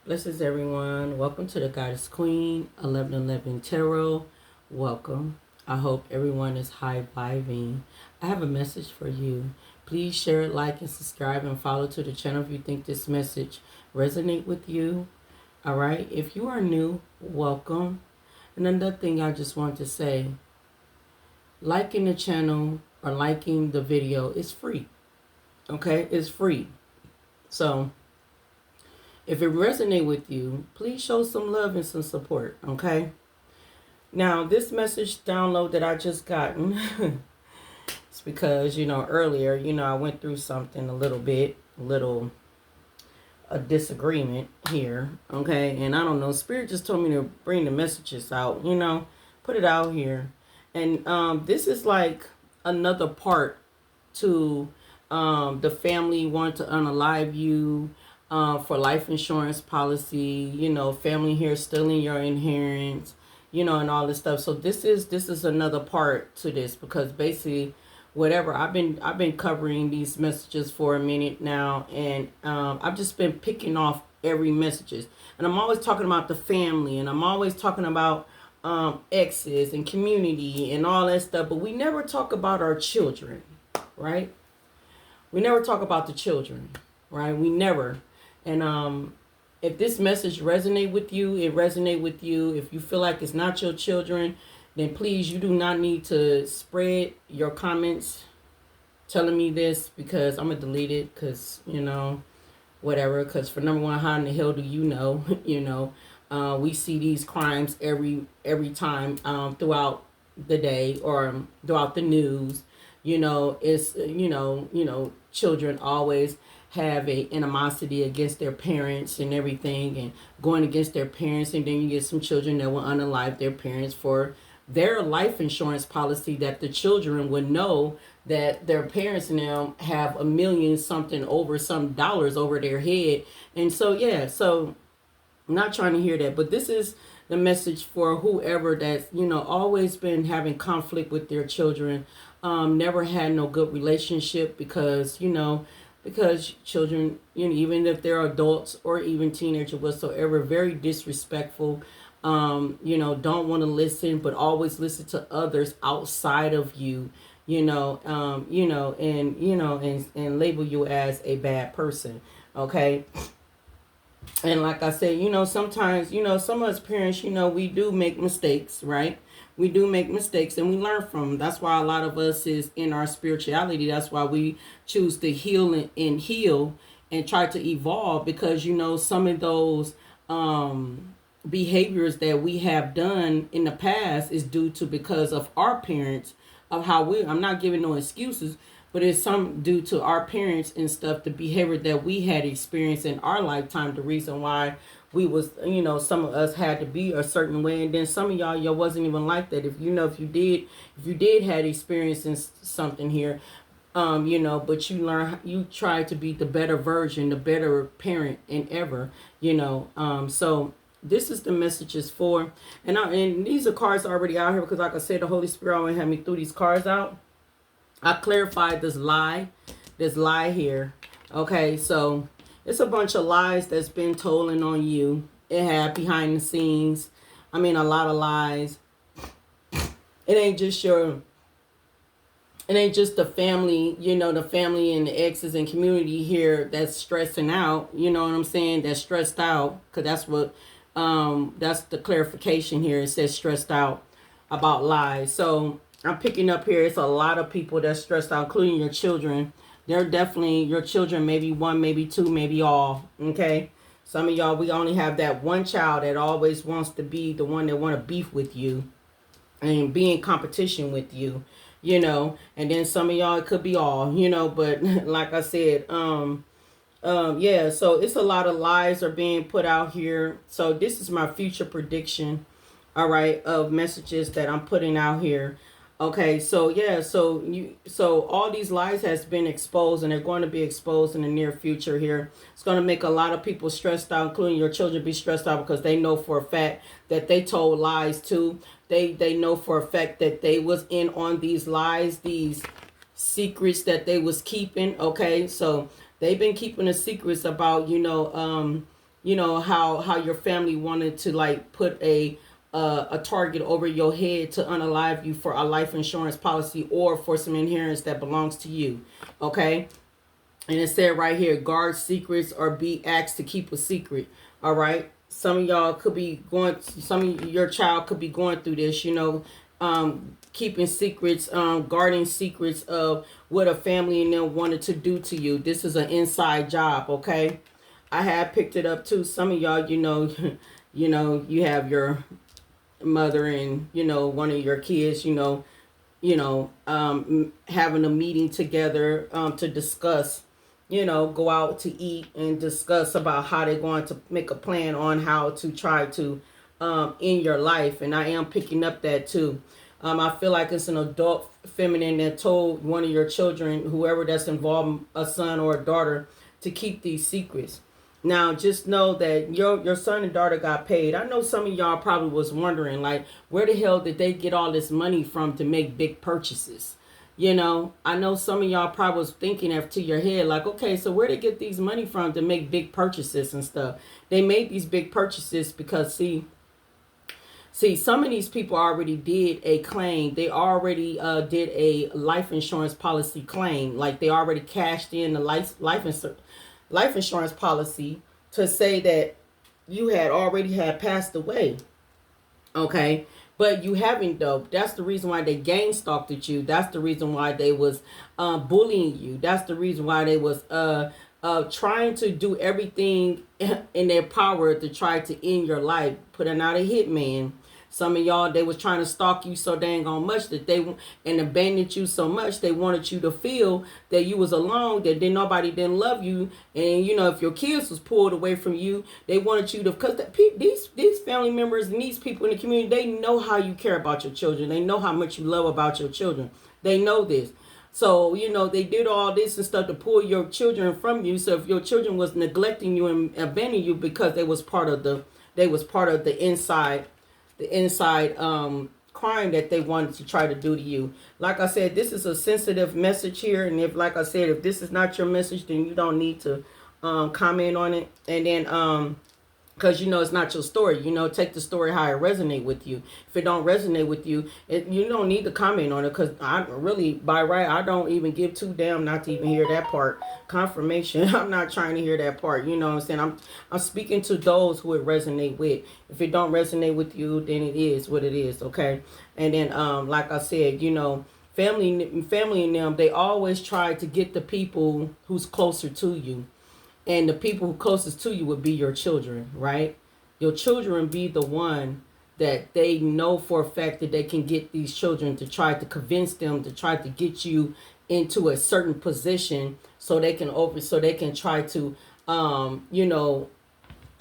Blessings, everyone. Welcome to the Goddess Queen 1111 Tarot. Welcome. I hope everyone is high vibing. I have a message for you. Please share it, like, and subscribe, and follow to the channel if you think this message resonate with you. All right. If you are new, welcome. And another thing I just want to say, liking the channel or liking the video is free. Okay, it's free. So if it resonates with you, please show some love and some support, okay? Now, this message download that I just gotten, it's because, earlier, I went through something a disagreement here, okay? And I don't know, Spirit just told me to bring the messages out, put it out here. And this is like another part to the family want to unalive you, for life insurance policy, family here stealing your inheritance, and all this stuff. So this is another part to this, because basically whatever I've been covering these messages for a minute now, and I've just been picking off every messages, and I'm always talking about the family, and I'm always talking about exes and community and all that stuff, but we never talk about our children, right? We never talk about the children, right? We never. And if this message resonate with you, it resonate with you. If you feel like it's not your children, then please, you do not need to spread your comments telling me this, because I'm going to delete it, because, whatever. Because for number one, how in the hell do you know? We see these crimes every time throughout the day or throughout the news. It's, children always have a animosity against their parents and everything, and going against their parents, and then you get some children that will unalive their parents for their life insurance policy, that the children would know that their parents now have a million something over some dollars over their head. And so I'm not trying to hear that, but this is the message for whoever that's always been having conflict with their children, never had no good relationship, because children, even if they're adults or even teenagers whatsoever, very disrespectful, don't want to listen, but always listen to others outside of you, and label you as a bad person, okay? And like I said, sometimes, some of us parents, we do make mistakes, right? We do make mistakes and we learn from them. That's why a lot of us is in our spirituality. That's why we choose to heal and heal and try to evolve, because, some of those behaviors that we have done in the past is due to because of our parents, of how I'm not giving no excuses, but it's some due to our parents and stuff, the behavior that we had experienced in our lifetime, the reason why we was, some of us had to be a certain way, and then some of y'all wasn't even like that. If you did had experience in something here, but you try to be the better version, the better parent and ever, so this is the messages for, and these are cards already out here, because like I said, the Holy Spirit already had me through these cards out. I clarified this lie here. Okay, so it's a bunch of lies that's been told on you. It had behind the scenes. A lot of lies. It ain't just the family, the family and the exes and community here that's stressing out. You know what I'm saying? That's stressed out, because that's the clarification here. It says stressed out about lies. So I'm picking up here, it's a lot of people that's stressed out, including your children. They're definitely your children, maybe one, maybe two, maybe all, okay? Some of y'all, we only have that one child that always wants to be the one that want to beef with you and be in competition with you, and then some of y'all, it could be all, but like I said, yeah, so it's a lot of lies are being put out here. So this is my future prediction, all right, of messages that I'm putting out here. Okay, so yeah, so all these lies has been exposed, and they're going to be exposed in the near future here. It's going to make a lot of people stressed out, including your children, be stressed out, because they know for a fact that they told lies too. They know for a fact that they was in on these lies, these secrets that they was keeping. Okay, so they've been keeping the secrets about, you know, how your family wanted to like put a target over your head to unalive you for a life insurance policy or for some inheritance that belongs to you. Okay. And it said right here, guard secrets or be asked to keep a secret. All right. Some of y'all could be some of your child could be going through this, you know, keeping secrets, guarding secrets of what a family and them wanted to do to you. This is an inside job. Okay. I have picked it up too. Some of y'all, you know, you know, you have your mother and, you know, one of your kids, having a meeting together to discuss, you know, go out to eat and discuss about how they're going to make a plan on how to try to end your life. And I am picking up that too. I feel like it's an adult feminine that told one of your children, whoever that's involved, a son or a daughter, to keep these secrets. Now, just know that your son and daughter got paid. I know some of y'all probably was wondering, like, where the hell did they get all this money from to make big purchases? You know, I know some of y'all probably was thinking after your head, like, okay, so where they get these money from to make big purchases and stuff? They made these big purchases because, see, some of these people already did a claim. They already did a life insurance policy claim. Like, they already cashed in the life insurance policy to say that you had already had passed away. Okay. But you haven't though. That's the reason why they gang stalked at you. That's the reason why they was bullying you. That's the reason why they was trying to do everything in their power to try to end your life, putting out a hitman. Some of y'all, they was trying to stalk you so dang on much that and abandoned you so much they wanted you to feel that you was alone, that nobody didn't love you. And you know, if your kids was pulled away from you, they wanted you to, because these family members and these people in the community, they know how you care about your children. They know how much you love about your children. They know this. So, you know, they did all this and stuff to pull your children from you. So if your children was neglecting you and abandoning you because they was part of the inside crime that they wanted to try to do to you. Like I said, this is a sensitive message here, and if, like I said, if this is not your message, then you don't need to comment on it. And then because you know it's not your story, you know, take the story how it resonate with you. If it don't resonate with you, you don't need to comment on it, because I really, by right, I don't even give two damn not to even hear that part. Confirmation. I'm not trying to hear that part. You know what I'm saying? I'm speaking to those who it resonate with. If it don't resonate with you, then it is what it is. Okay. And then like I said, you know, family and them, they always try to get the people who's closer to you. And the people who closest to you would be your children, right? Your children be the one that they know for a fact that they can get these children to try to convince them to try to get you into a certain position so they can try to you know,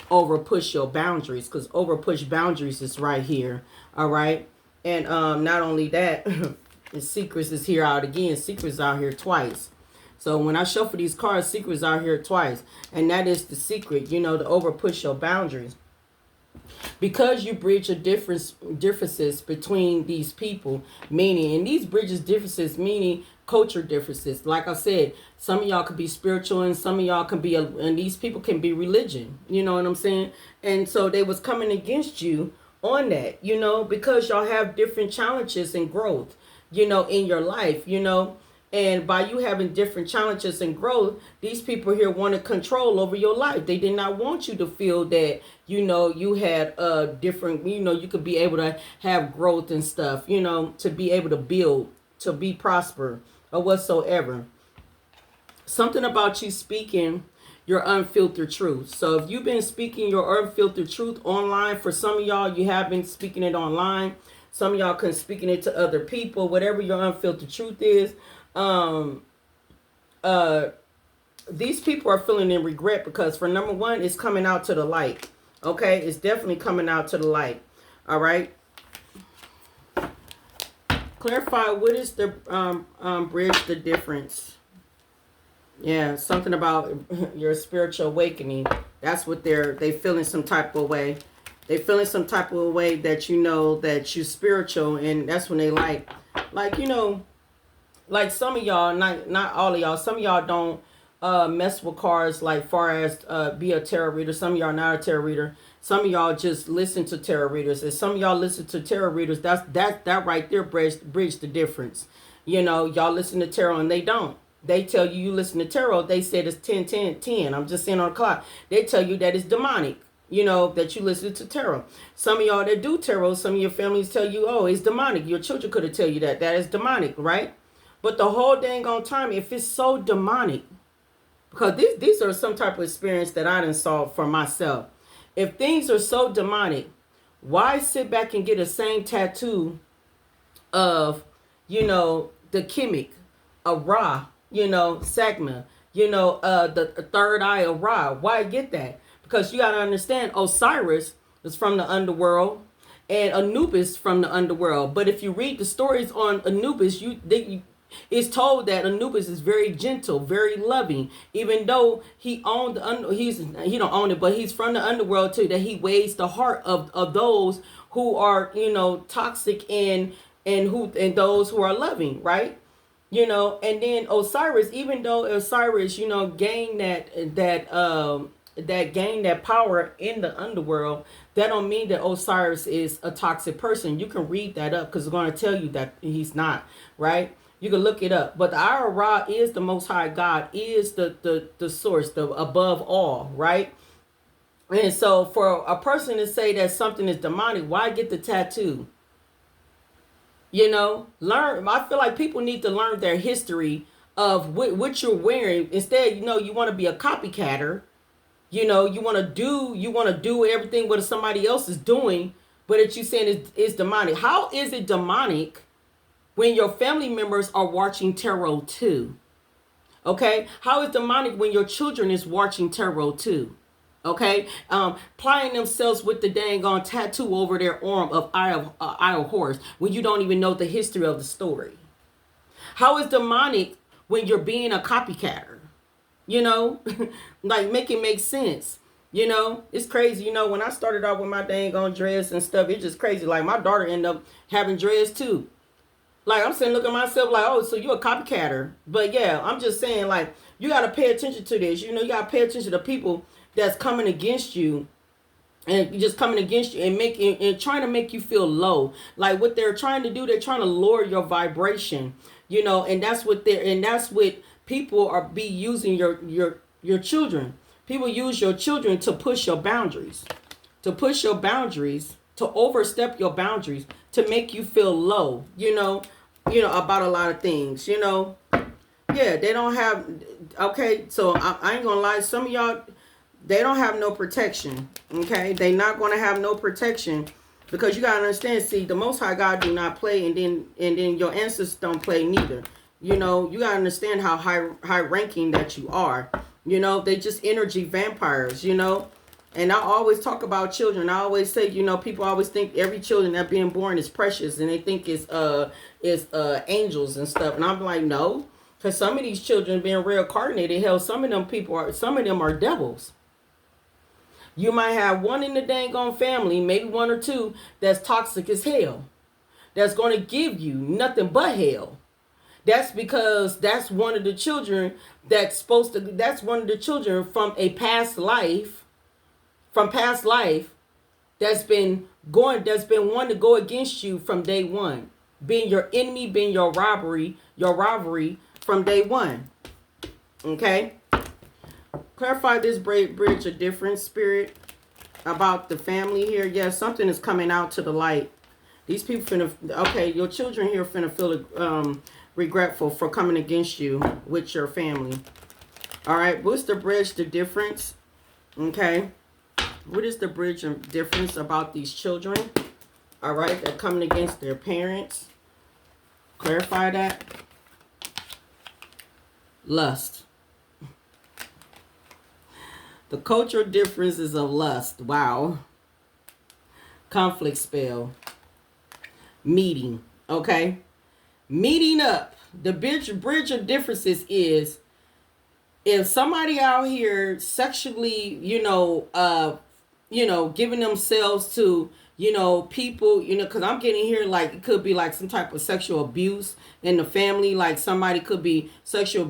over push your boundaries, because over push boundaries is right here. All right. And not only that, the secrets is here out again. Secrets out here twice. So when I shuffle these cards, secrets are here twice. And that is the secret, you know, to over push your boundaries. Because you bridge differences between these people, meaning, and these bridges differences, meaning culture differences. Like I said, some of y'all could be spiritual and some of y'all can be, and these people can be religion. You know what I'm saying? And so they was coming against you on that, you know, because y'all have different challenges and growth, you know, in your life, you know. And by you having different challenges and growth, these people here wanted control over your life. They did not want you to feel that, you know, you had a different, you know, you could be able to have growth and stuff, you know, to be able to build, to be prosper or whatsoever. Something about you speaking your unfiltered truth. So if you've been speaking your unfiltered truth online, for some of y'all, you have been speaking it online. Some of y'all can speaking it to other people, whatever your unfiltered truth is. These people are feeling in regret because, for number one, it's coming out to the light. Okay, it's definitely coming out to the light. All right. Clarify what is the bridge the difference. Yeah, something about your spiritual awakening. That's what they feeling some type of way. They feeling some type of way that you know that you're spiritual, and that's when they like you know. Like some of y'all, not all of y'all, some of y'all don't mess with cards like far as be a tarot reader. Some of y'all not a tarot reader. Some of y'all just listen to tarot readers. And some of y'all listen to tarot readers. That right there bridge the difference. You know, y'all listen to tarot and they don't. They tell you you listen to tarot. They said it's 10, 10, 10. I'm just saying on the clock. They tell you that it's demonic. You know, that you listen to tarot. Some of y'all that do tarot, some of your families tell you, oh, it's demonic. Your children could have tell you that. That is demonic, right? But the whole dang on time, if it's so demonic, because these are some type of experience that I done saw for myself. If things are so demonic, why sit back and get a same tattoo of, you know, the Karmic, a Ra, you know, Sagma, you know, the third eye of Ra? Why get that? Because you got to understand, Osiris is from the underworld and Anubis from the underworld. But if you read the stories on Anubis, it's told that Anubis is very gentle, very loving. Even though he owned he don't own it, but he's from the underworld too. That he weighs the heart of those who are, you know, toxic and those who are loving, right? You know, and then Osiris, even though Osiris, you know, gained that power in the underworld, that don't mean that Osiris is a toxic person. You can read that up because it's going to tell you that he's not, right? You can look it up. But the Eye of Ra is the Most High God, is the source, the above all, right? And so for a person to say that something is demonic, why get the tattoo? You know, learn. I feel like people need to learn their history of what you're wearing. Instead, you know, you want to be a copycatter. You know, you want to do everything what somebody else is doing, but that you saying is demonic. How is it demonic when your family members are watching tarot too? Okay, how is demonic when your children is watching tarot too? Okay, plying themselves with the dang on tattoo over their arm of eye of horse when you don't even know the history of the story. How is demonic when you're being a copycatter? You know, like make it make sense. You know, it's crazy. You know, when I started out with my dang on dress and stuff, it's just crazy. Like my daughter ended up having dress too. Like I'm saying, look at myself like, oh, so you're a copycatter. But yeah, I'm just saying, like, you got to pay attention to this. You know, you got to pay attention to people that's coming against you and just coming against you and trying to make you feel low. Like what they're trying to do, they're trying to lower your vibration. You know, and that's what people are using your children. People use your children to push your boundaries, to overstep your boundaries, to make you feel low, you know, about a lot of things, you know. Yeah, they don't have, okay, so I ain't gonna lie, some of y'all, they don't have no protection, okay? They not gonna have no protection because you gotta understand, see, the Most High God do not play, and then your ancestors don't play neither. You know, you gotta understand how high ranking that you are. You know, they just energy vampires, you know. And I always talk about children. I always say, you know, people always think every children that being born is precious and they think it's angels and stuff. And I'm like, no. Because some of these children being reincarnated, hell, some of them are devils. You might have one in the dang on family, maybe one or two, that's toxic as hell. That's going to give you nothing but hell. That's because that's one of the children that's one of the children from a past life, that's been wanting to go against you from day one. Being your enemy, being your rivalry from day one. Okay? Clarify this bridge of difference, spirit, about the family here. Yes, something is coming out to the light. These people your children here finna feel regretful for coming against you with your family. All right, what's the bridge, the difference? Okay, what is the bridge of difference about these children? All right, they're coming against their parents. Clarify that. Lust. The cultural differences of lust. Wow. Conflict spell. Meeting. Okay. Meeting up. The bridge of differences is if somebody out here sexually, giving themselves to, people, because I'm getting here, like, it could be like some type of sexual abuse in the family. Like somebody could be sexual,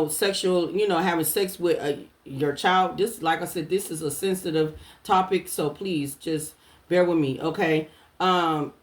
sexual, having sex with your child. This, like I said, this is a sensitive topic. So please just bear with me. Okay. Having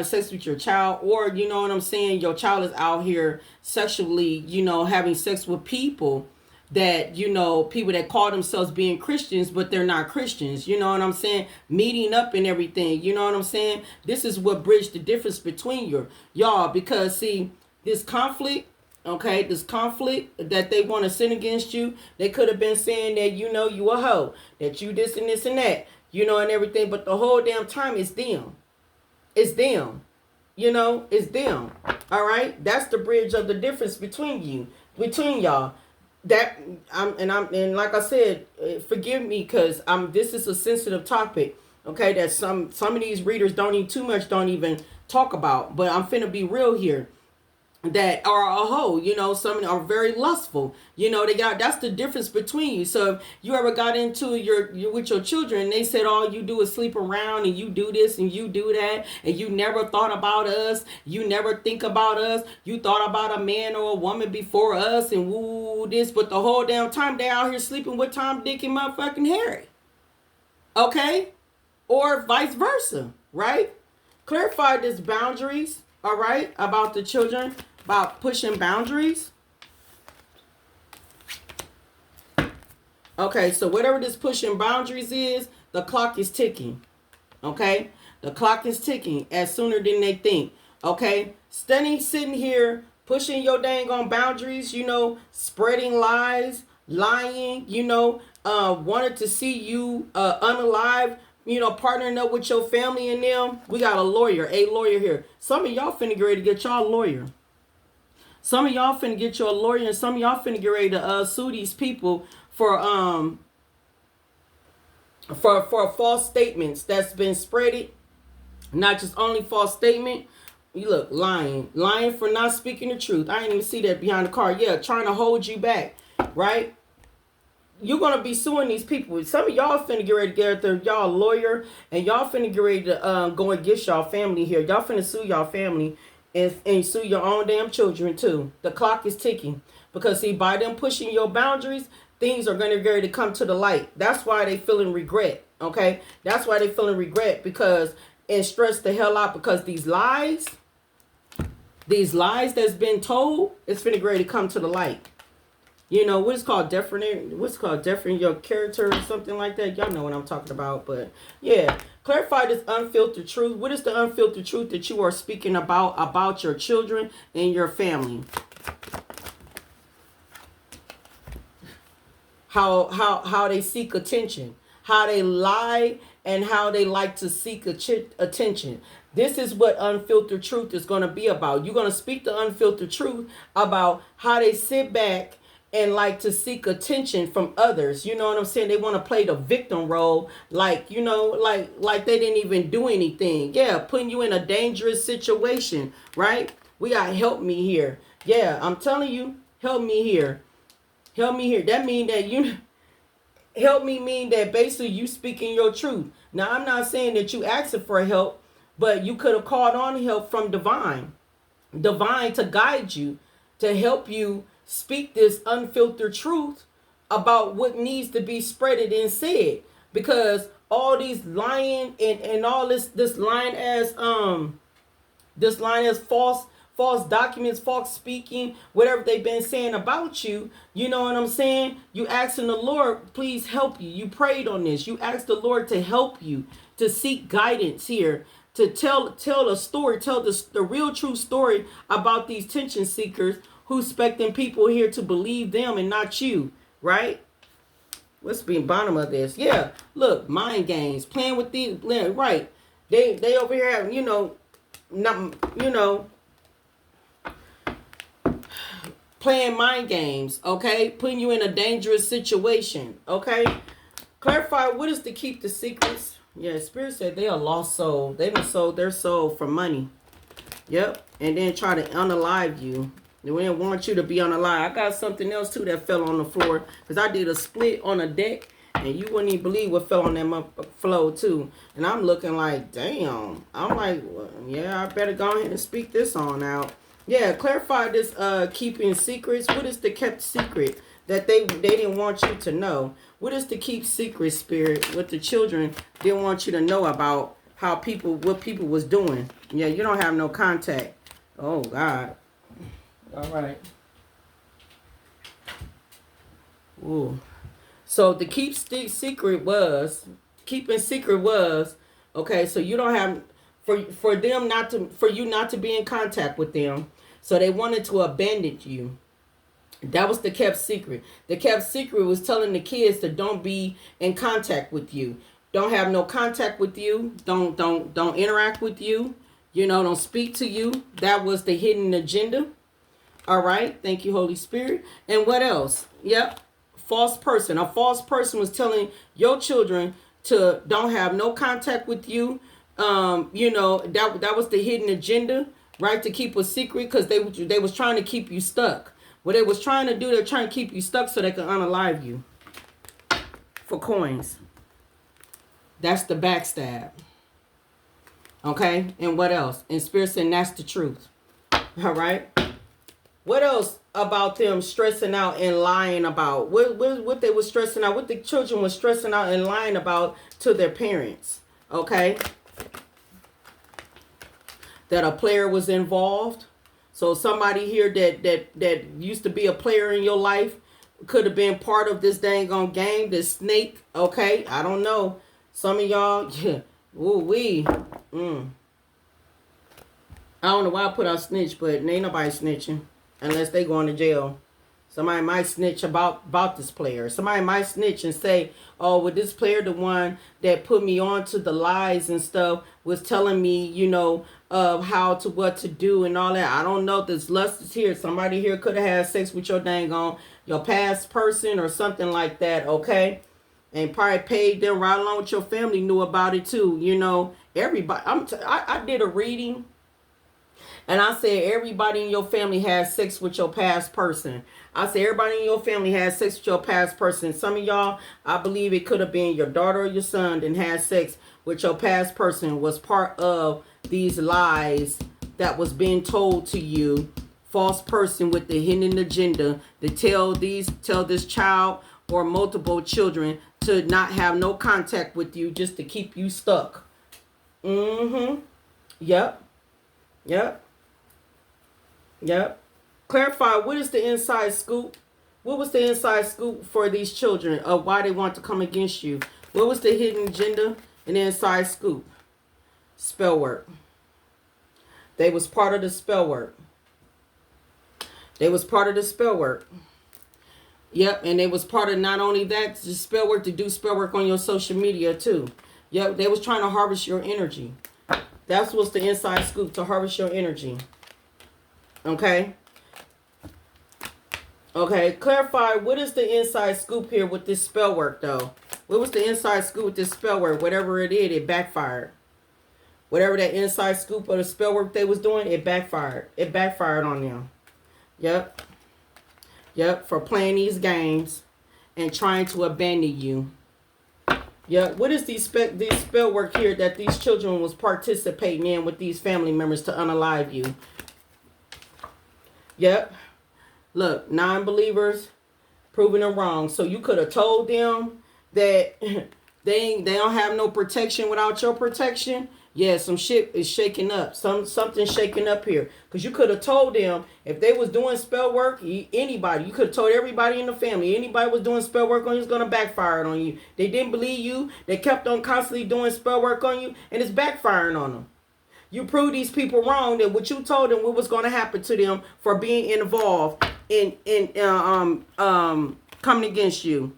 sex with your child, or, you know what I'm saying, your child is out here sexually, having sex with people that, people that call themselves being Christians, but they're not Christians. You know what I'm saying? Meeting up and everything. You know what I'm saying? This is what bridged the difference between y'all, because see, this conflict, okay, this conflict that they want to sin against you, they could have been saying that, you a hoe, that you this and this and that, and everything, but the whole damn time it's them. It's them. It's them. All right? That's the bridge of the difference between y'all. That and like I said, forgive me, because this is a sensitive topic, okay, that some of these readers don't even talk about, but I'm finna be real here, that are a hoe, some are very lustful, that's the difference between you. So if you ever got into your with your children and they said all you do is sleep around and you do this and you do that and you never thought about us, you never think about us, you thought about a man or a woman before us and woo this, but the whole damn time they out here sleeping with Tom, Dick, and motherfucking Harry, okay, or vice versa, right? Clarify this boundaries, all right, about the children, about pushing boundaries. Okay, so whatever this pushing boundaries is, the clock is ticking. Okay, the clock is ticking as sooner than they think. Okay, sitting here pushing your dang on boundaries, spreading lies, lying, wanted to see you unalive, partnering up with your family and them. We got a lawyer here. Some of y'all finna get ready to get y'all a lawyer. Some of y'all finna get you a lawyer, and some of y'all finna get ready to sue these people for false statements that's been spreaded. Not just only false statement. You look, lying for not speaking the truth. I didn't even see that behind the car. Yeah, trying to hold you back, right? You're going to be suing these people. Some of y'all finna get ready to get y'all a lawyer, and y'all finna get ready to go against y'all family here. Y'all finna sue y'all family and sue your own damn children too. The clock is ticking. Because see, by them pushing your boundaries, things are going to get ready to come to the light. That's why they feeling regret, okay? That's why they feeling regret, because, and stress the hell out, because these lies that's been told, it's finna get ready to come to the light. What's called deferring your character or something like that. Y'all know what I'm talking about. But yeah, clarify this unfiltered truth. What is the unfiltered truth that you are speaking about your children and your family? How they seek attention, how they lie, and how they like to seek attention. This is what unfiltered truth is going to be about. You're going to speak the unfiltered truth about how they sit back and like to seek attention from others. You know what I'm saying? They want to play the victim role, like, like they didn't even do anything. Yeah, putting you in a dangerous situation, right? We got help me here. Yeah, I'm telling you, help me here. Help me here. That mean that help me mean that basically you speaking your truth. Now, I'm not saying that you asking for help, but you could have called on help from divine to guide you, to help you speak this unfiltered truth about what needs to be spreaded and said. Because all these lying and all this lying as false documents, false speaking, whatever they've been saying about you, you know what I'm saying? You asking the Lord, please help you. You prayed on this. You asked the Lord to help you, to seek guidance here, to tell a story, tell the real true story about these tension seekers who's expecting people here to believe them and not you, right? What's the bottom of this? Yeah, look, mind games, playing with these, right? They over here having, playing mind games, okay? Putting you in a dangerous situation, okay? Clarify, what is to keep the secrets? Yeah, Spirit said they are lost soul. They done sold their soul for money. Yep, and then try to unalive you. They didn't want you to be unalive. I got something else too that fell on the floor, because I did a split on a deck, And you wouldn't even believe what fell on that flow too. And I'm looking like, damn. I'm like, well, yeah, I better go ahead and speak this on out. Yeah, clarify this keeping secrets. What is the kept secret that they didn't want you to know? What is the keep secret, Spirit? What the children didn't want you to know about what people was doing. Yeah, you don't have no contact. Oh God. All right. Ooh. So the keeping secret was, okay, so you don't have, for you not to be in contact with them. So they wanted to abandon you. That was the kept secret. The kept secret was telling the kids to don't be in contact with you. Don't have no contact with you. Don't interact with you. Don't speak to you. That was the hidden agenda. All right. Thank you, Holy Spirit. And what else? Yep. False person. A false person was telling your children to don't have no contact with you. That was the hidden agenda, right? To keep a secret, because they was trying to keep you stuck. What they was trying to do, they're trying to keep you stuck so they can unalive you for coins. That's the backstab. Okay? And what else? And Spirit said that's the truth. All right? What else about them stressing out and lying about? What they were stressing out, what the children were stressing out and lying about to their parents. Okay? That a player was involved. So somebody here that used to be a player in your life could have been part of this dang on game, this snake. Okay? I don't know. Some of y'all, yeah. Ooh, wee. I don't know why I put out snitch, but ain't nobody snitching. Unless they going to jail. Somebody might snitch about this player. Somebody might snitch and say, oh, well, this player, the one that put me on to the lies and stuff, was telling me, what to do and all that. I don't know. This lust is here. Somebody here could have had sex with your dang on, your past person or something like that, okay? And probably paid them right along with your family, knew about it too. Everybody. I did a reading. And I said, everybody in your family has sex with your past person. I said, everybody in your family has sex with your past person. Some of y'all, I believe it could have been your daughter or your son that had sex with your past person, was part of these lies that was being told to you. False person with the hidden agenda to tell this child or multiple children to not have no contact with you, just to keep you stuck. Yep. Clarify, what is the inside scoop? What was the inside scoop for these children of why they want to come against you? What was the hidden agenda and the inside scoop? Spellwork. They was part of the spellwork. Yep, and they was part of not only that, just spellwork, to do spellwork on your social media too. Yep, they was trying to harvest your energy. That's what's the inside scoop, to harvest your energy. Okay. Clarify, what is the inside scoop here with this spell work though? What was the inside scoop with this spell work? Whatever it is, it backfired. Whatever that inside scoop of the spell work they was doing, it backfired. It backfired on them. Yep, for playing these games and trying to abandon you. Yep, what is these spell work here that these children was participating in with these family members to unalive you? Yep. Look, non-believers proving them wrong. So you could have told them that they don't have no protection without your protection. Yeah, some shit is shaking up. Something's shaking up here. Because you could have told them if they was doing spell work, anybody, you could have told everybody in the family, anybody was doing spell work on you, it's going to backfire on you. They didn't believe you. They kept on constantly doing spell work on you, and it's backfiring on them. You proved these people wrong, that what you told them what was going to happen to them for being involved in coming against you.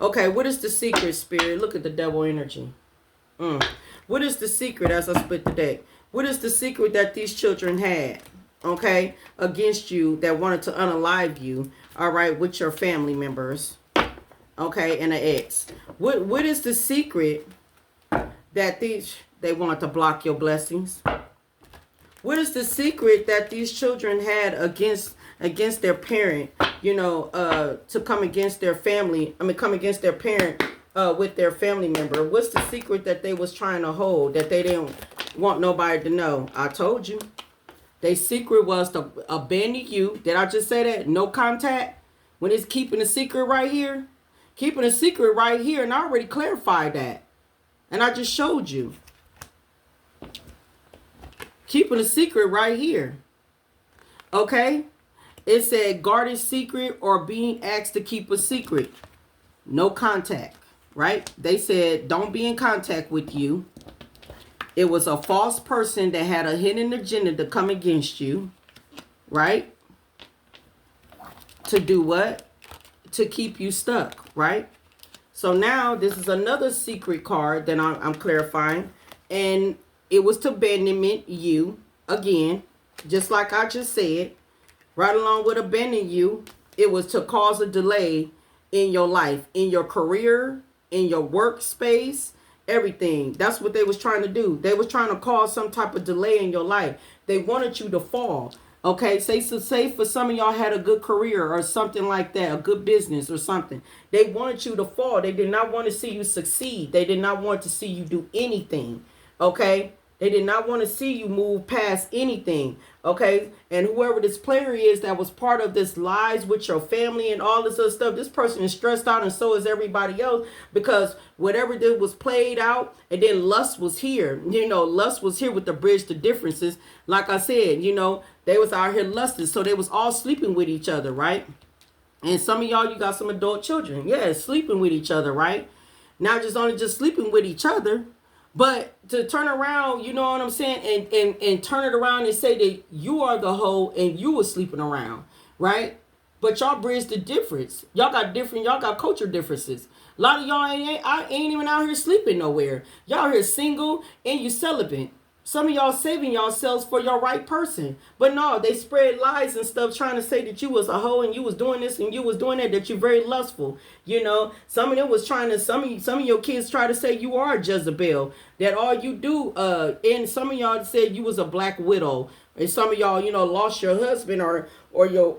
Okay, what is the secret, Spirit? Look at the devil energy. What is the secret as I split the deck? What is the secret that these children had, okay, against you, that wanted to unalive you, all right, with your family members, okay, and an ex? What is the secret that they want to block your blessings? What is the secret that these children had against their parent to come against their family. I mean, come against their parent with their family member. What's the secret that they was trying to hold that they didn't want nobody to know? I told you. Their secret was to abandon you. Did I just say that? No contact? When it's keeping a secret right here? Keeping a secret right here, and I already clarified that. And I just showed you. Keeping a secret right here. Okay? It said guarded secret or being asked to keep a secret. No contact, right? They said don't be in contact with you. It was a false person that had a hidden agenda to come against you, right? To do what? To keep you stuck, right? So now this is another secret card that I'm clarifying. And it was to abandonment you, again, just like I just said. Right along with abandon you, it was to cause a delay in your life, in your career, in your workspace, everything. That's what they was trying to do. They was trying to cause some type of delay in your life. They wanted you to fall. Okay, say for some of y'all had a good career or something like that, a good business or something. They wanted you to fall. They did not want to see you succeed. They did not want to see you do anything. Okay, they did not want to see you move past anything. Okay, and whoever this player is that was part of this lies with your family and all this other stuff, this person is stressed out, and so is everybody else, because whatever did was played out, and then lust was here. Lust was here with the bridge to differences. Like I said, they was out here lusting, so they was all sleeping with each other, right? And some of y'all, you got some adult children, yeah, sleeping with each other, right? Not just sleeping with each other, but to turn around, you know what I'm saying, and turn it around and say that you are the hoe and you were sleeping around, right? But y'all bridge the difference. Y'all got culture differences. A lot of y'all ain't even out here sleeping nowhere. Y'all here single and you celibate. Some of y'all saving yourselves for your right person. But no, they spread lies and stuff trying to say that you was a hoe and you was doing this and you was doing that you're very lustful. Some of them was trying to, some of your kids try to say you are a Jezebel. That all you do, and some of y'all said you was a black widow. And some of y'all, lost your husband or your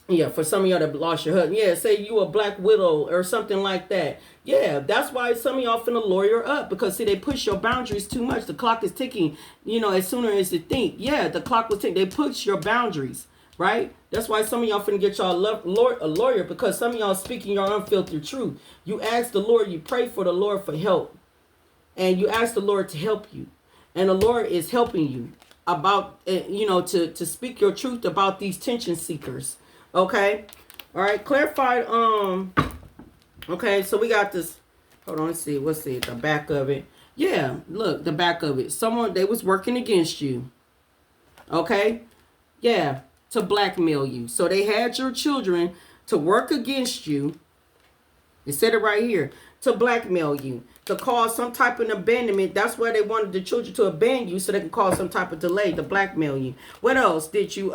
yeah, for some of y'all that lost your husband. Yeah, say you a black widow or something like that. Yeah, that's why some of y'all finna lawyer up, because see, they push your boundaries too much. The clock is ticking, as sooner as you think. Yeah, the clock was ticking. They push your boundaries, right? That's why some of y'all finna get y'all a lawyer, because some of y'all speaking your unfiltered truth. You ask the Lord, you pray for the Lord for help. And you ask the Lord to help you. And the Lord is helping you about, to speak your truth about these tension seekers. Okay. All right. Clarified. Okay. So we got this. Hold on. Let's see. The back of it. Yeah. Look, the back of it. They was working against you. Okay. Yeah. To blackmail you. So they had your children to work against you. They said it right here. To blackmail you, to cause some type of abandonment. That's why they wanted the children to abandon you, so they can cause some type of delay to blackmail you. What else did you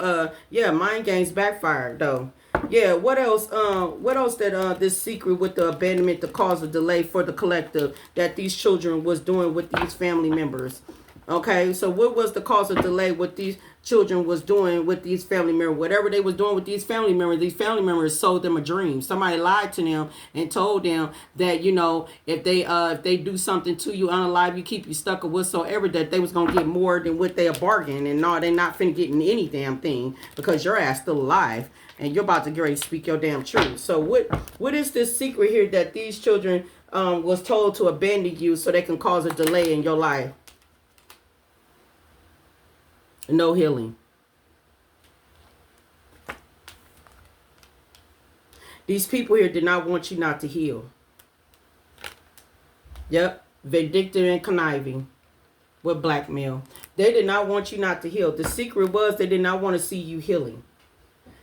yeah, mind games backfired though. Yeah, what else that this secret with the abandonment to cause a delay for the collective that these children was doing with these family members. Okay, so what was the cause of delay what these children was doing with these family members? Whatever they was doing with these family members sold them a dream. Somebody lied to them and told them that, if they do something to you unalive, you keep you stuck or whatsoever, that they was going to get more than what they are bargained. And no, they not finna getting any damn thing, because your ass still alive and you're about to get ready to speak your damn truth. So what is this secret here that these children was told to abandon you so they can cause a delay in your life? No healing. These people here did not want you not to heal. Yep. Vindictive and conniving with blackmail. They did not want you not to heal. The secret was they did not want to see you healing.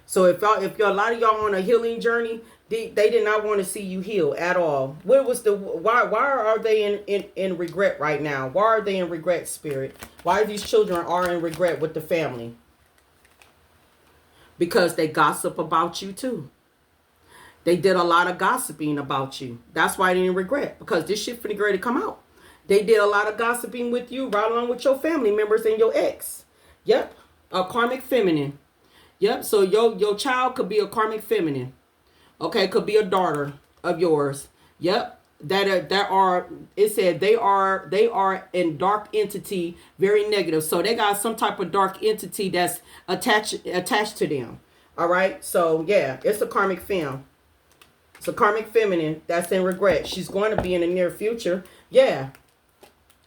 So if a lot of y'all on a healing journey, they did not want to see you heal at all. Why are they in regret right now? Why are they in regret, spirit? Why these children are in regret with the family? Because they gossip about you too. They did a lot of gossiping about you. That's why they didn't regret, because this shit finna get ready to come out. They did a lot of gossiping with you right along with your family members and your ex. Yep. A karmic feminine. Yep. So your child could be a karmic feminine. Okay, could be a daughter of yours. Yep. That are it said they are in dark entity, very negative. So they got some type of dark entity that's attached to them. All right. So yeah, it's a karmic fem. It's a karmic feminine that's in regret. She's going to be in the near future. Yeah.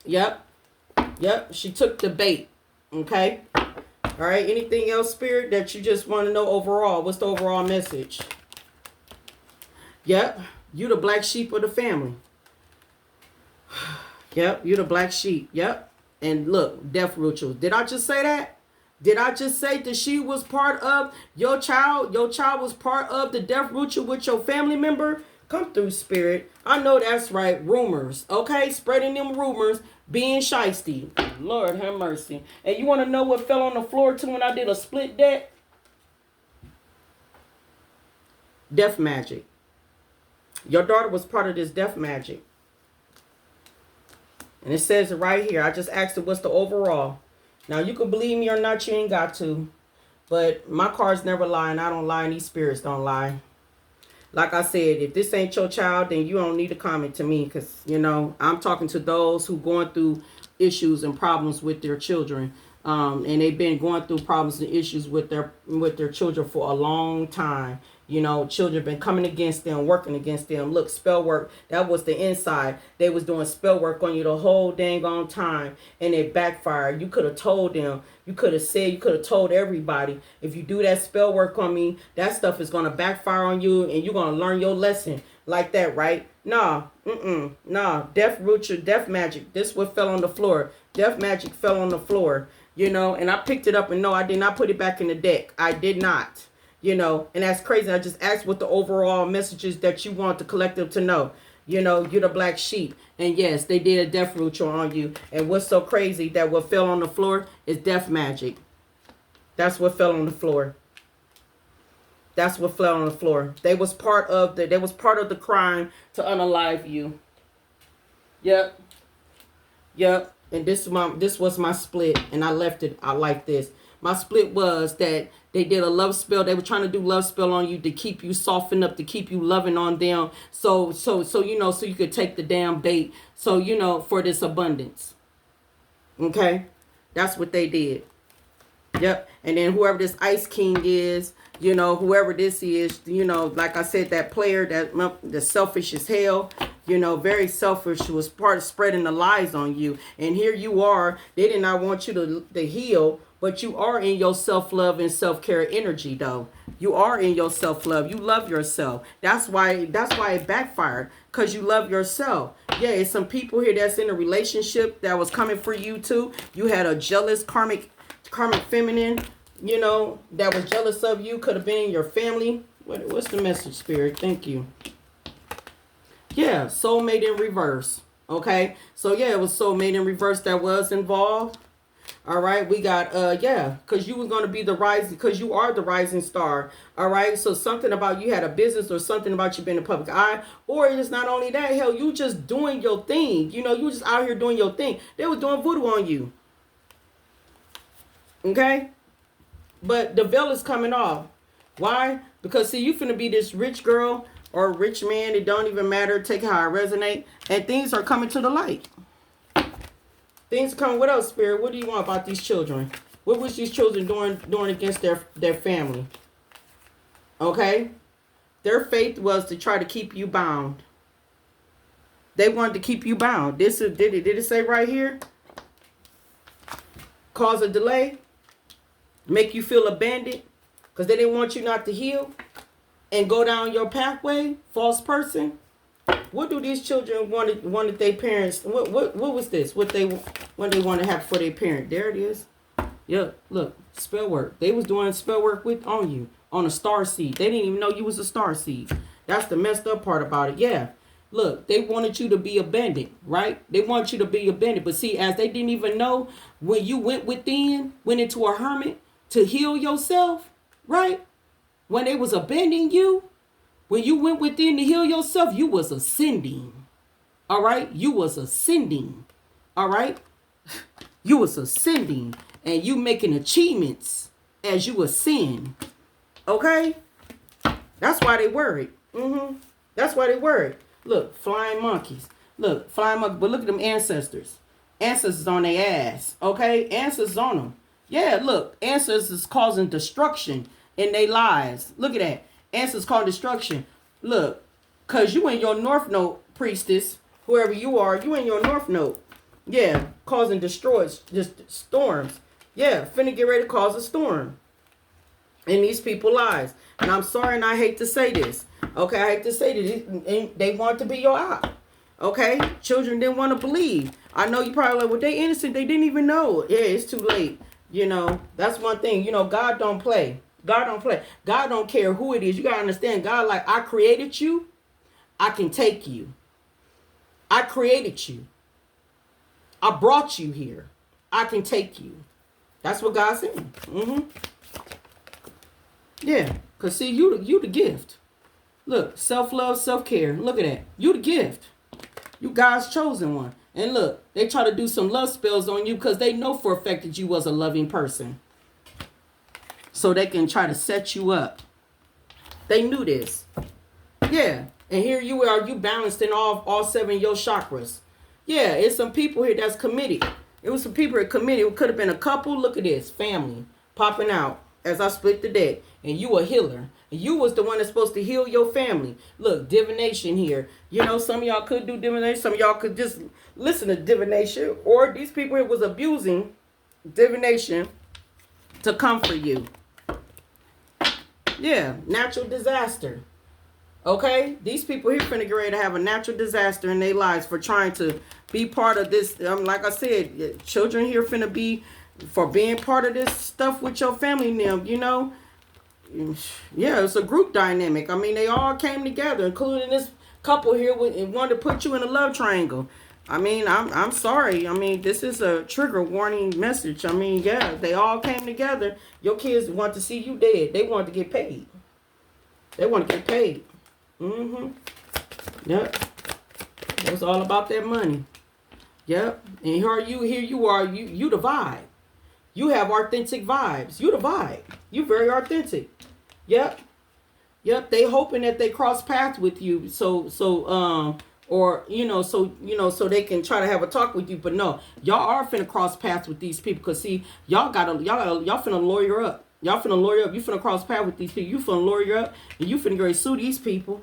Yep. Yep. She took the bait. Okay. All right. Anything else, Spirit, that you just want to know overall? What's the overall message? Yep. You the black sheep of the family. Yep. You the black sheep. Yep. And look, death rituals. Did I just say that? Did I just say that she was part of your child? Your child was part of the death ritual with your family member? Come through, Spirit. I know that's right. Rumors. Okay? Spreading them rumors. Being shiesty. Lord have mercy. And you want to know what fell on the floor too when I did a split deck? Death magic. Your daughter was part of this death magic. And it says it right here. I just asked it what's the overall. Now, you can believe me or not, you ain't got to. But my cards never lie, and I don't lie, and these spirits don't lie. Like I said, if this ain't your child, then you don't need to comment to me. Because, you know, I'm talking to those who going through issues and problems with their children. And they've been going through problems and issues with their children for a long time. You know, children been coming against them, working against them. Look, spell work, that was the inside. They was doing spell work on you the whole dang on time, and it backfired. You could have told them. You could have said, you could have told everybody, if you do that spell work on me, that stuff is going to backfire on you, and you're going to learn your lesson like that, right? Nah, nah. Death ritual, death magic. This what fell on the floor. Death magic fell on the floor, you know, and I picked it up, and no, I did not put it back in the deck. I did not. You know, and that's crazy. I just asked what the overall messages that you want the collective to know. You know, you're the black sheep. And yes, they did a death ritual on you. And what's so crazy that what fell on the floor is death magic. That's what fell on the floor. That's what fell on the floor. They was part of the crime to unalive you. Yep. Yep. And this was my split, and I left it out like this. My split was that they did a love spell. They were trying to do love spell on you to keep you softened up, to keep you loving on them. So you know, so you could take the damn bait. So, you know, for this abundance. Okay? That's what they did. Yep. And then whoever this Ice King is, you know, whoever this is, you know, like I said, that player that selfish as hell, you know, very selfish, was part of spreading the lies on you. And here you are. They did not want you to heal. But you are in your self-love and self-care energy, though. You are in your self-love. You love yourself. That's why it backfired. Because you love yourself. Yeah, it's some people here that's in a relationship that was coming for you, too. You had a jealous karmic feminine, you know, that was jealous of you. Could have been in your family. What's the message, Spirit? Thank you. Yeah, soulmate in reverse. Okay? So, yeah, it was soulmate in reverse that was involved. All right, we got, yeah, because you was going to be the rising, because you are the rising star. All right, so something about you had a business or something about you being in the public eye, or it's not only that, hell, you just doing your thing. You know, you just out here doing your thing. They were doing voodoo on you. Okay, but the veil is coming off. Why? Because, see, you finna be this rich girl or rich man. It don't even matter. Take how I resonate. And things are coming to the light. Things come with us, Spirit. What do you want about these children? What was these children doing against their family? Okay? Their faith was to try to keep you bound. They wanted to keep you bound. Did it say right here? Cause a delay? Make you feel abandoned? Because they didn't want you not to heal? And go down your pathway? False person? What do these children wanted their parents? What was this? What they want to have for their parent? There it is. Yeah, look, spell work. They was doing spell work on you on a star seed. They didn't even know you was a star seed. That's the messed up part about it. Yeah, look, they wanted you to be abandoned, right? They want you to be abandoned. But see, as they didn't even know, when you went into a hermit to heal yourself, right? When they was abandoning you. When you went within to heal yourself, you was ascending. All right? You was ascending. All right? You was ascending. And you making achievements. as you a sin. Okay? That's why they worried. That's why they worried. Look, flying monkeys. Look, flying monkeys. But look at them ancestors. Ancestors on their ass. Okay? Ancestors on them. Yeah, look. Ancestors causing destruction in their lives. Look at that. Ancestors causing destruction. Look. Because you in your North Node, priestess. Whoever you are, you in your North Node. Yeah. Causing destroys. Just storms. Yeah. Finna get ready to cause a storm in these people's lives. And I'm sorry and I hate to say this. Okay, I hate to say this. They want to be your eye. Okay? Children didn't want to believe. I know you probably like, well, they innocent. They didn't even know. Yeah, it's too late. You know, that's one thing. You know, God don't play. God don't play. God don't care who it is. You got to understand. God, like, I created you. I can take you. I created you. I brought you here. I can take you. That's what God's saying. Yeah. Because, see, you the gift. Look, self-love, self-care. Look at that. You the gift. You God's chosen one. And look, they try to do some love spells on you because they know for a fact that you was a loving person. So they can try to set you up. They knew this. Yeah. And here you are, you balanced in all 7 of your chakras. Yeah, it's some people here that's committed. It was some people that committed. It could have been a couple. Look at this. Family popping out as I split the deck. And you a healer. And you was the one that's supposed to heal your family. Look, divination here. You know, some of y'all could do divination. Some of y'all could just listen to divination. Or these people here was abusing divination to comfort you. Yeah, natural disaster. Okay? These people here finna get ready to have a natural disaster in their lives for trying to be part of this. Like I said, children here finna be for being part of this stuff with your family now, you know. Yeah, it's a group dynamic. I mean, they all came together, including this couple here and wanted to put you in a love triangle. I mean, I'm sorry. I mean, this is a trigger warning message. I mean, yeah, they all came together. Your kids want to see you dead. They want to get paid. They want to get paid. Yep. It was all about that money. Yep. And here you are. You the vibe. You have authentic vibes. You the vibe. You very authentic. Yep. Yep. They hoping that they cross paths with you. So they can try to have a talk with you. But no, y'all are finna cross paths with these people. Cause see, y'all finna lawyer up. Y'all finna lawyer up. You finna cross paths with these people. You finna lawyer up. And you finna go sue these people.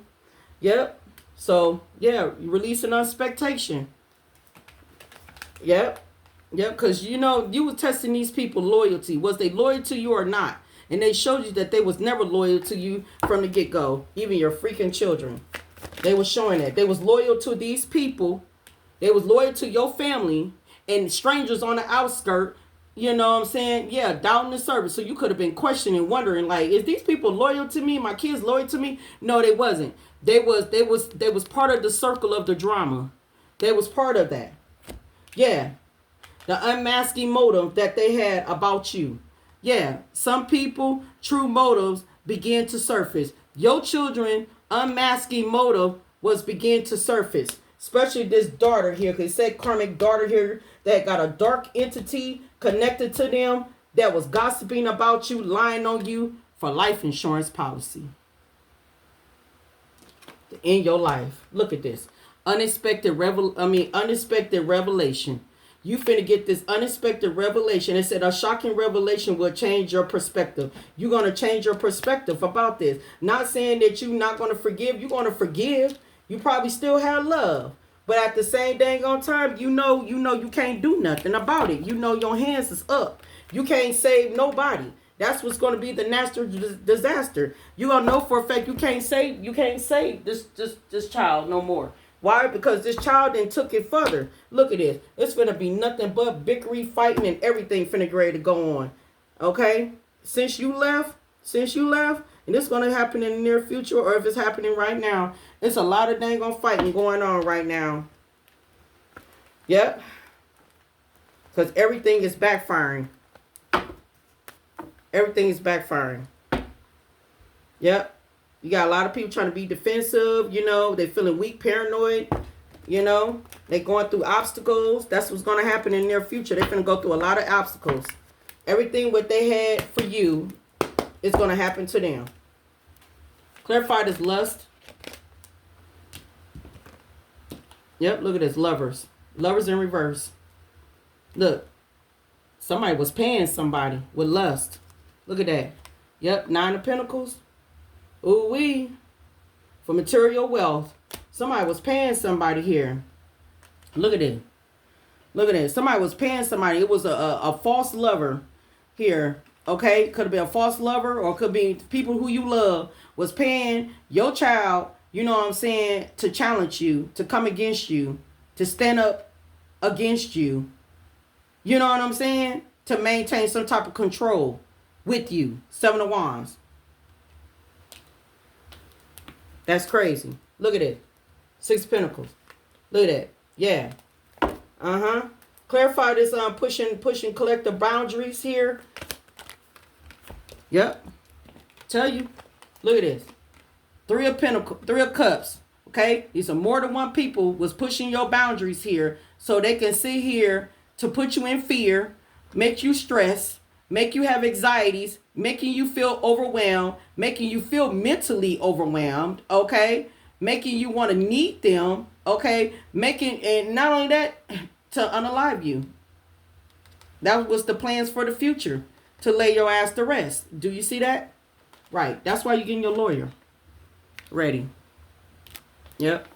Yep. So yeah, releasing expectation. Yep. Yep, because you know, you were testing these people loyalty. Was they loyal to you or not? And they showed you that they was never loyal to you from the get-go. Even your freaking children. They was showing that. They was loyal to these people. They was loyal to your family. And strangers on the outskirt, you know what I'm saying? Yeah, down the service. So you could have been questioning, wondering, like, is these people loyal to me? My kids loyal to me? No, they wasn't. They was part of the circle of the drama. They was part of that. Yeah. The unmasking motive that they had about you. Yeah, some people, true motives begin to surface. Your children, unmasking motive was begin to surface. Especially this daughter here. Because it said karmic daughter here that got a dark entity connected to them that was gossiping about you, lying on you for life insurance policy. In your life. Look at this. Unexpected revelation. You finna get this unexpected revelation. It said a shocking revelation will change your perspective. You're going to change your perspective about this. Not saying that you're not going to forgive. You're going to forgive. You probably still have love. But at the same dang on time, you know you can't do nothing about it. You know your hands is up. You can't save nobody. That's what's going to be the natural disaster. You're going to know for a fact you can't save this child no more. Why? Because this child then took it further. Look at this. It's going to be nothing but bickering, fighting, and everything finna get ready to go on. Okay? Since you left, and it's going to happen in the near future, or if it's happening right now, it's a lot of dang on fighting going on right now. Yep. Because everything is backfiring. Everything is backfiring. Yep. You got a lot of people trying to be defensive, you know. They feeling weak, paranoid, you know. They going through obstacles. That's what's going to happen in the near future. They're going to go through a lot of obstacles. Everything what they had for you is going to happen to them. Clarify this lust. Yep, look at this. Lovers. Lovers in reverse. Look. Somebody was paying somebody with lust. Look at that. Yep, 9 of Pentacles. Ooh-wee. For material wealth. Somebody was paying somebody here. Look at it. Look at it. Somebody was paying somebody. It was a false lover here. Okay? Could have been a false lover, or could be people who you love was paying your child, you know what I'm saying, to challenge you, to come against you, to stand up against you. You know what I'm saying? To maintain some type of control with you. 7 of Wands. That's crazy. Look at it. 6 of Pentacles. Look at that. Yeah. Clarify this pushing collective boundaries here. Yep. Tell you. Look at this. 3 of Pentacles, 3 of Cups. Okay? These are more than one people was pushing your boundaries here so they can sit here to put you in fear, make you stress, make you have anxieties, making you feel overwhelmed, making you feel mentally overwhelmed, okay? Making you want to need them, okay? And not only that, to unalive you. That was the plans for the future, to lay your ass to rest. Do you see that? Right. That's why you're getting your lawyer ready. Yep.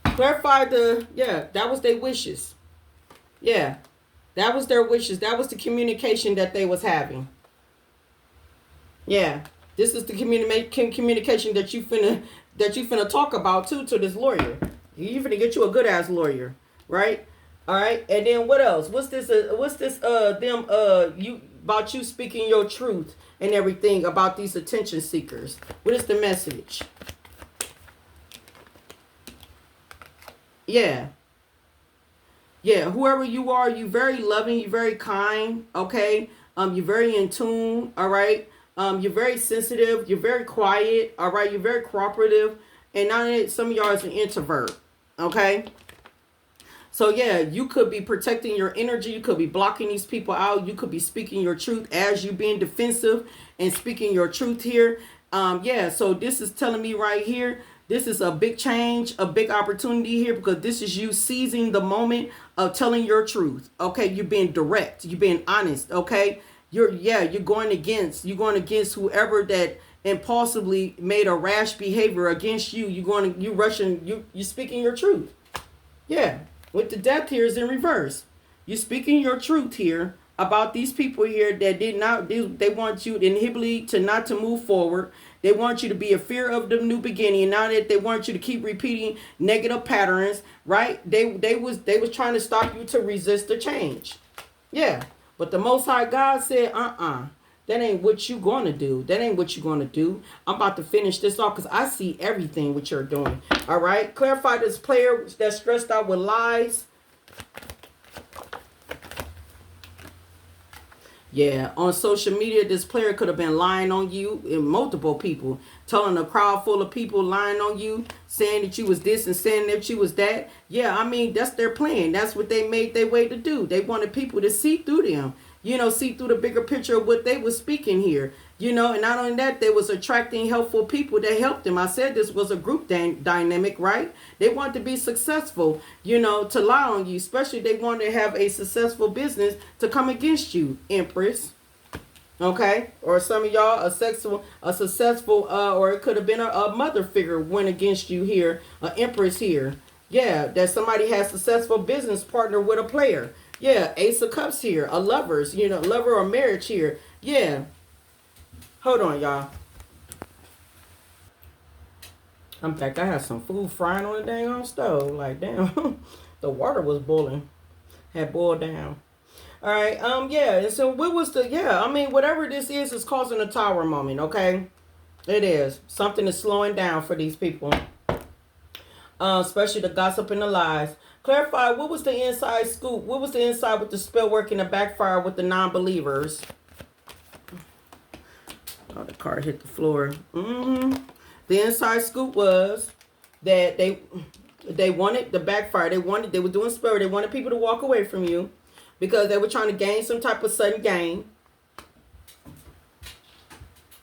Clarify that was their wishes. Yeah. That was their wishes. That was the communication that they was having. Yeah. This is the communication that you finna talk about too to this lawyer. You finna get you a good ass lawyer, right? All right. And then what else? What's this about you speaking your truth and everything about these attention seekers? What is the message? Yeah. Yeah, whoever you are, you very loving, you very kind, okay? You're very in tune, all right? You're very sensitive, you're very quiet, all right? You're very cooperative, and not only some of y'all is an introvert, okay? So yeah, you could be protecting your energy, you could be blocking these people out, you could be speaking your truth as you being defensive and speaking your truth here. Yeah, so this is telling me right here, this is a big change, a big opportunity here, because this is you seizing the moment of telling your truth. Okay, you're being direct, you're being honest. Okay, you're going against whoever that impulsively made a rash behavior against you. You're speaking your truth. Yeah, with the Death here is in reverse. You're speaking your truth here about these people here that they want you inhibitly to move forward. They want you to be a fear of the new beginning. Now that they want you to keep repeating negative patterns, right? They was trying to stop you to resist the change. Yeah. But the Most High God said, that ain't what you gonna do. That ain't what you gonna do. I'm about to finish this off because I see everything what you're doing. All right. Clarify this player that's stressed out with lies. Yeah, on social media, this player could have been lying on you, and multiple people, telling a crowd full of people lying on you, saying that you was this and saying that you was that. Yeah, I mean, that's their plan. That's what they made their way to do. They wanted people to see through them, see through the bigger picture of what they were speaking here, and not only that, they was attracting helpful people that helped them. I said this was a group dynamic, right? They want to be successful, to lie on you, especially they want to have a successful business to come against you, Empress. Okay? Or some of y'all, a successful, or it could have been a mother figure went against you here, an Empress here. Yeah, that somebody has successful business partner with a player. Yeah, Ace of Cups here, a lover's, lover or marriage here. Yeah. Hold on, y'all. I'm back. I had some food frying on the dang on stove. Like, damn. The water was boiling. Had boiled down. All right. Yeah. And so what was whatever this is causing a tower moment, okay? It is. Something is slowing down for these people. Especially the gossip and the lies. Clarify, what was the inside scoop? What was the inside with the spellwork and the backfire with the non-believers? Oh, the card hit the floor. The inside scoop was that they wanted the backfire. They were doing spell. They wanted people to walk away from you because they were trying to gain some type of sudden gain.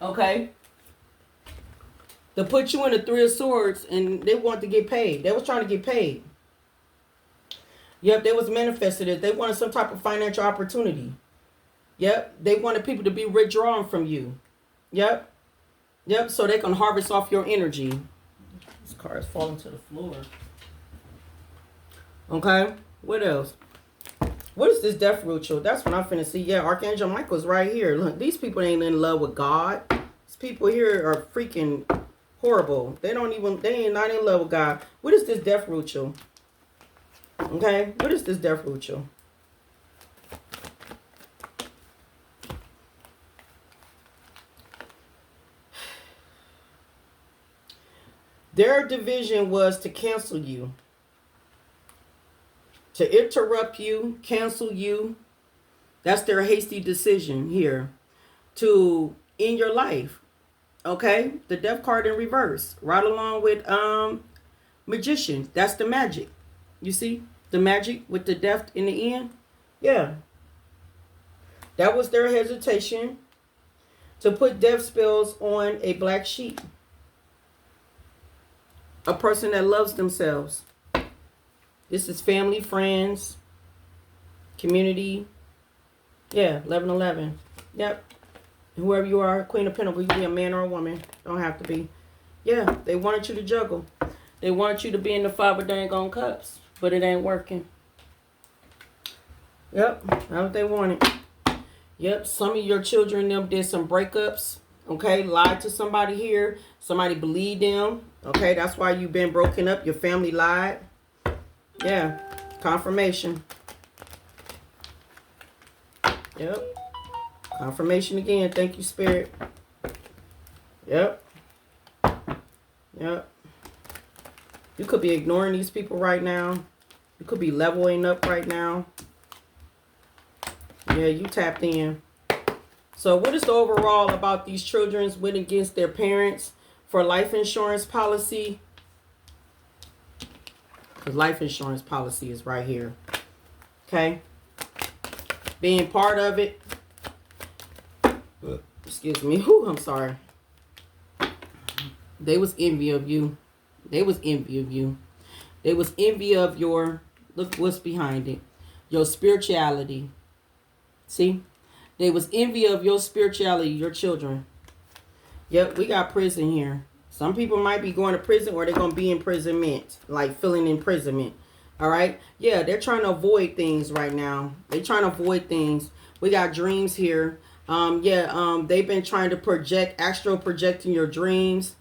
Okay? To put you in the Three of Swords, and they want to get paid. They was trying to get paid. Yep, they was manifested it. They wanted some type of financial opportunity. Yep, they wanted people to be withdrawn from you. Yep. Yep, so they can harvest off your energy. This card is falling to the floor. Okay, what else? What is this death ritual? That's what I'm finna see. Yeah, Archangel Michael's right here. Look, these people ain't in love with God. These people here are freaking horrible. They ain't not in love with God. What is this death ritual? Okay, what is this death ritual? Their division was to cancel you, to interrupt you, cancel you. That's their hasty decision here to end your life. Okay, the death card in reverse, right along with magician. That's the magic. You see the magic with the death in the end. Yeah, that was their hesitation to put death spells on a black sheep. A person that loves themselves. This is family, friends, community. Yeah, 1111. Yep. Whoever you are, Queen of Pentacles, you can be a man or a woman. Don't have to be. Yeah, they wanted you to juggle. They wanted you to be in the 5 of dang on cups, but it ain't working. Yep, that's what they wanted. Yep, some of your children them did some breakups. Okay, lied to somebody here. Somebody believed them. Okay, that's why you've been broken up. Your family lied. Yeah, confirmation. Yep. Confirmation again. Thank you, Spirit. Yep. Yep. You could be ignoring these people right now. You could be leveling up right now. Yeah, you tapped in. So what is the overall about these children's went against their parents for life insurance policy? Because life insurance policy is right here. Okay. Being part of it. Excuse me. Whew, I'm sorry. They was envy of you. They was envy of you. They was envy of your, look what's behind it. Your spirituality. See? They was envy of your spirituality, your children. Yep, we got prison here. Some people might be going to prison or they're going to be imprisonment. Like feeling imprisonment. All right? Yeah, they're trying to avoid things right now. They're trying to avoid things. We got dreams here. They've been trying to project, astral projecting your dreams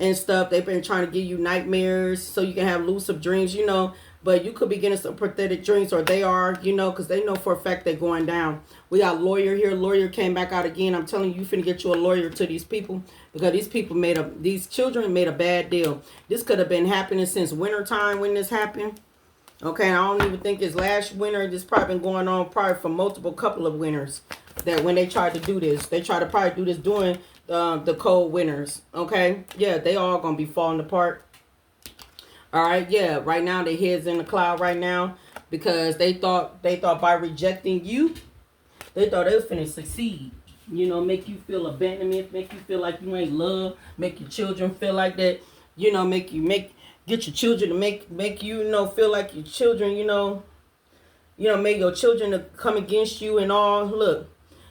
and stuff. They've been trying to give you nightmares so you can have lucid dreams, you know. But you could be getting some pathetic dreams, or they are, you know, because they know for a fact they're going down. We got lawyer here. Lawyer came back out again. I'm telling you, you finna get you a lawyer to these people, because these people these children made a bad deal. This could have been happening since winter time when this happened. Okay, I don't even think it's last winter. This probably been going on probably for multiple couple of winters. That when they tried to do this, they tried to probably do this during the cold winters. Okay, yeah, they all gonna be falling apart. All right, yeah, right now their heads in the cloud right now because they thought by rejecting you, they thought they was finna succeed. You know, make you feel abandonment, make you feel like you ain't loved, make your children feel like that. You know, get your children to make you, you know, feel like your children, you know, make your children to come against you and all. Look,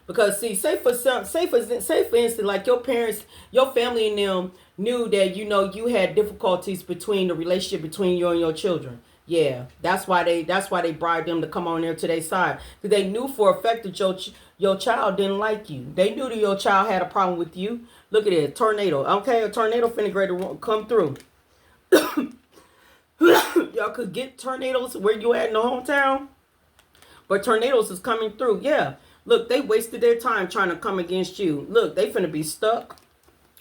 because see, say for instance, like your parents, your family and them knew that, you know, you had difficulties between the relationship between you and your children. Yeah, that's why they bribed them to come on there to their side, because they knew for a fact that your child didn't like you. They knew that your child had a problem with you. Look at it, tornado. Okay, a tornado finna great to come through. Y'all could get tornadoes where you at in the hometown, but tornadoes is coming through. Yeah, look, they wasted their time trying to come against you. Look, they finna be stuck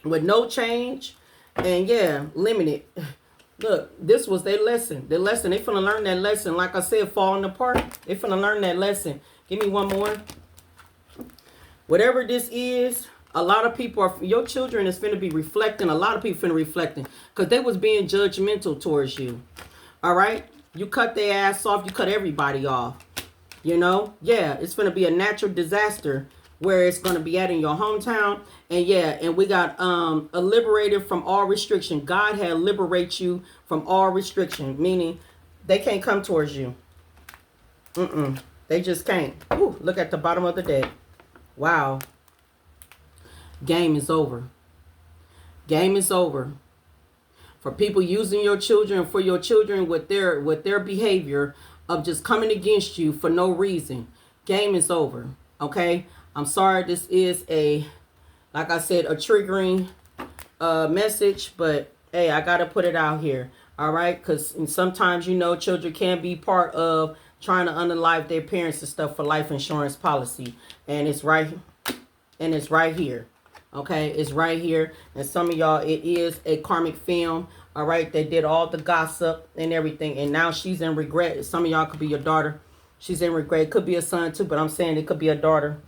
with no change, and yeah, limited. Look, this was their lesson. They finna learn that lesson. Like I said, falling apart. They finna learn that lesson. Give me one more. Whatever this is, a lot of people your children is finna be reflecting. A lot of people finna reflecting because they was being judgmental towards you. All right, you cut their ass off. You cut everybody off. You know, yeah, it's finna be a natural disaster. where it's going to be at in your hometown. And yeah, and we got liberated from all restriction. God had liberate you from all restriction, meaning they can't come towards you. They just can't. Ooh, look at the bottom of the deck. Wow. Game is over. Game is over. For people using your children, for your children with their behavior of just coming against you for no reason. Game is over. Okay? I'm sorry this is like I said, a triggering message, but hey, I gotta put it out here. All right? Because sometimes, children can be part of trying to unalive their parents and stuff for life insurance policy. And it's right here. Okay, it's right here. And some of y'all, it is a karmic film. All right, they did all the gossip and everything, and now she's in regret. Some of y'all could be your daughter. She's in regret. It could be a son too, but I'm saying it could be a daughter.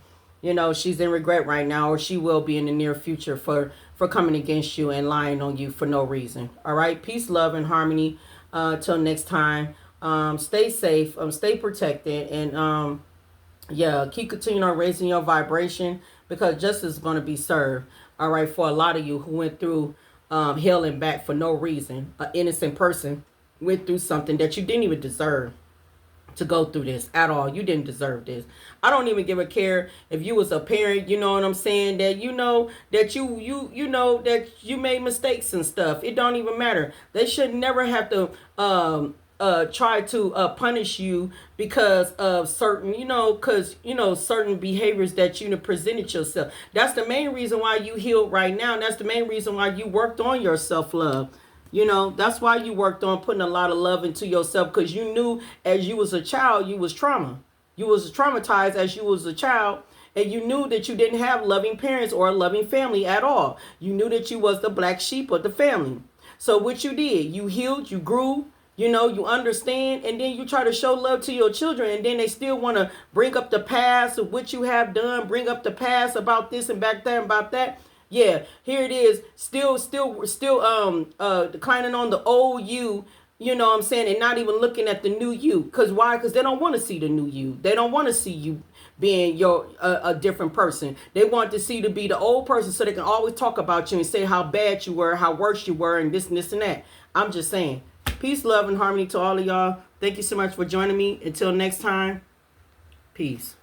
She's in regret right now, or she will be in the near future for coming against you and lying on you for no reason. All right, peace, love, and harmony. Till next time. Stay safe. Stay protected, and yeah, keep continuing on raising your vibration, because justice is going to be served. All right, for a lot of you who went through hell and back for no reason. An innocent person went through something that you didn't even deserve to go through this at all. You didn't deserve this. I don't even give a care if you was a parent, you know what I'm saying, that that you made mistakes and stuff. It don't even matter. They should never have to try to punish you because of certain, certain behaviors that you presented yourself. That's the main reason why you healed right now. And that's the main reason why you worked on your self-love. That's why you worked on putting a lot of love into yourself, because you knew as you was a child, you was trauma. You was traumatized as you was a child, and you knew that you didn't have loving parents or a loving family at all. You knew that you was the black sheep of the family. So what you did, you healed, you grew, you understand, and then you try to show love to your children, and then they still want to bring up the past of what you have done, bring up the past about this and back there and about that. Yeah, here it is, still declining on the old you, you know what I'm saying, and not even looking at the new you. Because why? Because they don't want to see the new you. They don't want to see you being a different person. They want to see you to be the old person, so they can always talk about you and say how bad you were, how worse you were, and this and that. I'm just saying. Peace, love, and harmony to all of y'all. Thank you so much for joining me. Until next time, peace.